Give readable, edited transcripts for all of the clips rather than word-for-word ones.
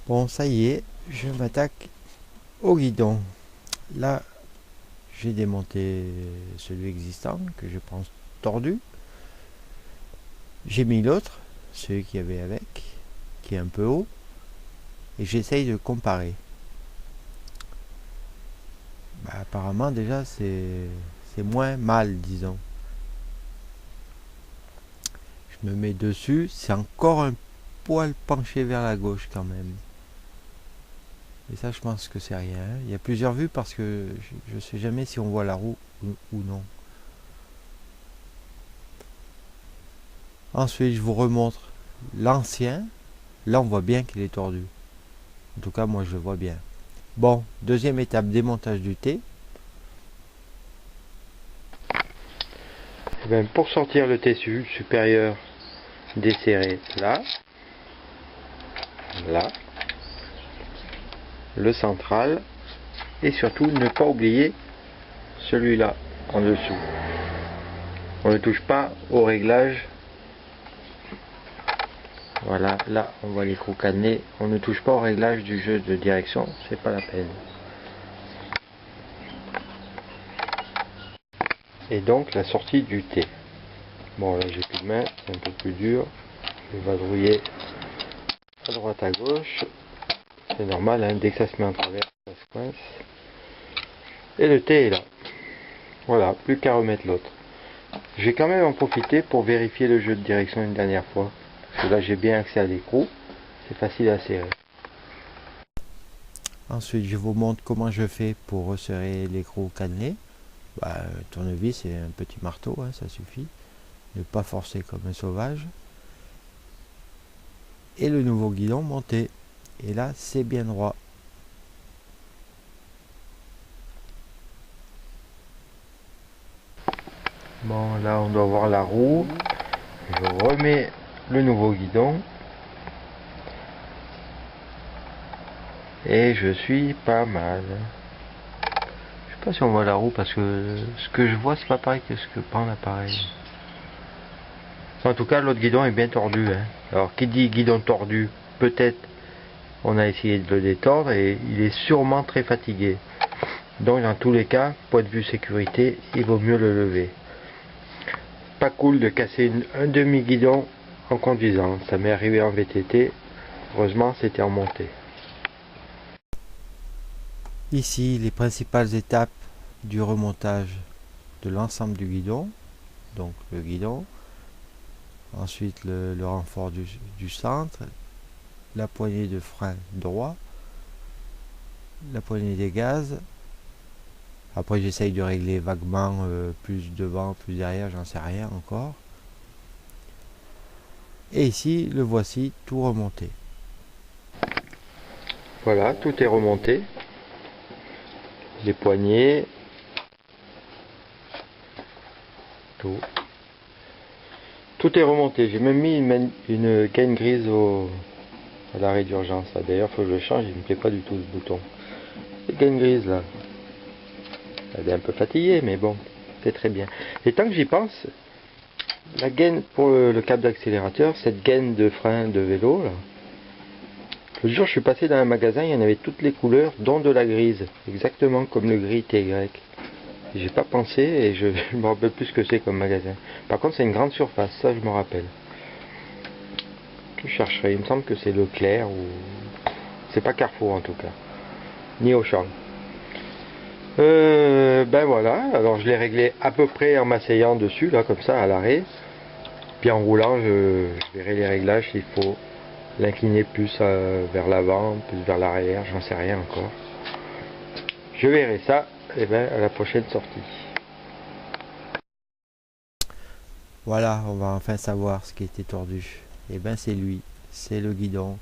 Bon, ça y est, je m'attaque au guidon. Là, j'ai démonté celui existant que je pense tordu. J'ai mis l'autre, celui qu'il y avait avec, qui est un peu haut, et j'essaye de comparer. Apparemment déjà c'est moins mal, disons. Je me mets dessus, c'est encore un poil penché vers la gauche quand même. Et ça, je pense que c'est rien. Il y a plusieurs vues parce que je ne sais jamais si on voit la roue ou non. Ensuite, je vous remontre l'ancien. Là, on voit bien qu'il est tordu. En tout cas, moi, je le vois bien. Bon, deuxième étape, démontage du T. Et bien, pour sortir le T supérieur, desserrer là, là, le central, et surtout ne pas oublier celui-là en dessous. On ne touche pas au réglage. Voilà, là on voit l'écrou cadené. On ne touche pas au réglage du jeu de direction, c'est pas la peine. Et donc la sortie du T. Bon, là j'ai plus de main, c'est un peu plus dur. Je vais vadrouiller à droite à gauche. C'est normal, hein, dès que ça se met en travers, ça se coince. Et le T est là. Voilà, plus qu'à remettre l'autre. Je vais quand même en profiter pour vérifier le jeu de direction une dernière fois. Parce que là j'ai bien accès à l'écrou. C'est facile à serrer. Ensuite, je vous montre comment je fais pour resserrer l'écrou cannelé. Tournevis et un petit marteau, hein, ça suffit. Ne pas forcer comme un sauvage. Et le nouveau guidon monté. Et là, c'est bien droit. Bon, là, on doit voir la roue. Je remets le nouveau guidon. Et je suis pas mal. Je sais pas si on voit la roue parce que ce que je vois, c'est pas pareil que ce que prend l'appareil. En tout cas, l'autre guidon est bien tordu. Hein. Alors, qui dit guidon tordu, peut-être on a essayé de le détordre et il est sûrement très fatigué. Donc, dans tous les cas, point de vue sécurité, il vaut mieux le lever. Pas cool de casser un demi-guidon en conduisant. Ça m'est arrivé en VTT. Heureusement, c'était en montée. Ici, les principales étapes du remontage de l'ensemble du guidon. Donc, le guidon. Ensuite, le renfort du centre. La poignée de frein droit. La poignée des gaz. Après, j'essaye de régler vaguement plus devant, plus derrière, j'en sais rien encore. Et ici, le voici tout remonté. Voilà, tout est remonté. Les poignées. Tout. Tout est remonté. J'ai même mis une gaine grise à l'arrêt d'urgence. D'ailleurs, il faut que je le change, il ne me plaît pas du tout ce bouton. Cette gaine grise là. Elle est un peu fatiguée, mais bon, c'est très bien. Et tant que j'y pense, la gaine pour le câble d'accélérateur, cette gaine de frein de vélo, là, le jour je suis passé dans un magasin, il y en avait toutes les couleurs, dont de la grise, exactement comme le gris TY. J'ai pas pensé et je me rappelle plus ce que c'est comme magasin. Par contre, c'est une grande surface, ça je me rappelle. Je chercherai, il me semble que c'est Leclerc ou. C'est pas Carrefour en tout cas, ni Auchan. Ben voilà, alors je l'ai réglé à peu près en m'asseyant dessus, là, comme ça, à l'arrêt. Puis en roulant, je verrai les réglages s'il faut l'incliner plus vers l'avant, plus vers l'arrière, j'en sais rien encore. Je verrai ça et ben, à la prochaine sortie. Voilà, on va enfin savoir ce qui était tordu. Et ben c'est lui, c'est le guidon.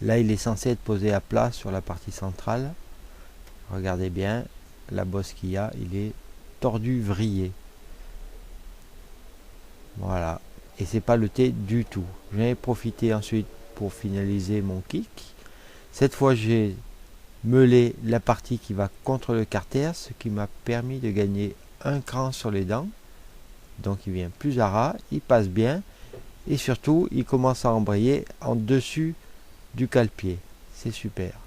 Là, il est censé être posé à plat sur la partie centrale. Regardez bien, la bosse qu'il y a, il est tordu, vrillé. Voilà. Et c'est pas le T du tout. J'en ai profité ensuite pour finaliser mon kick. Cette fois, j'ai meulé la partie qui va contre le carter, ce qui m'a permis de gagner un cran sur les dents. Donc il vient plus à ras, il passe bien et surtout il commence à embrayer en dessus du cale-pied. c'est super.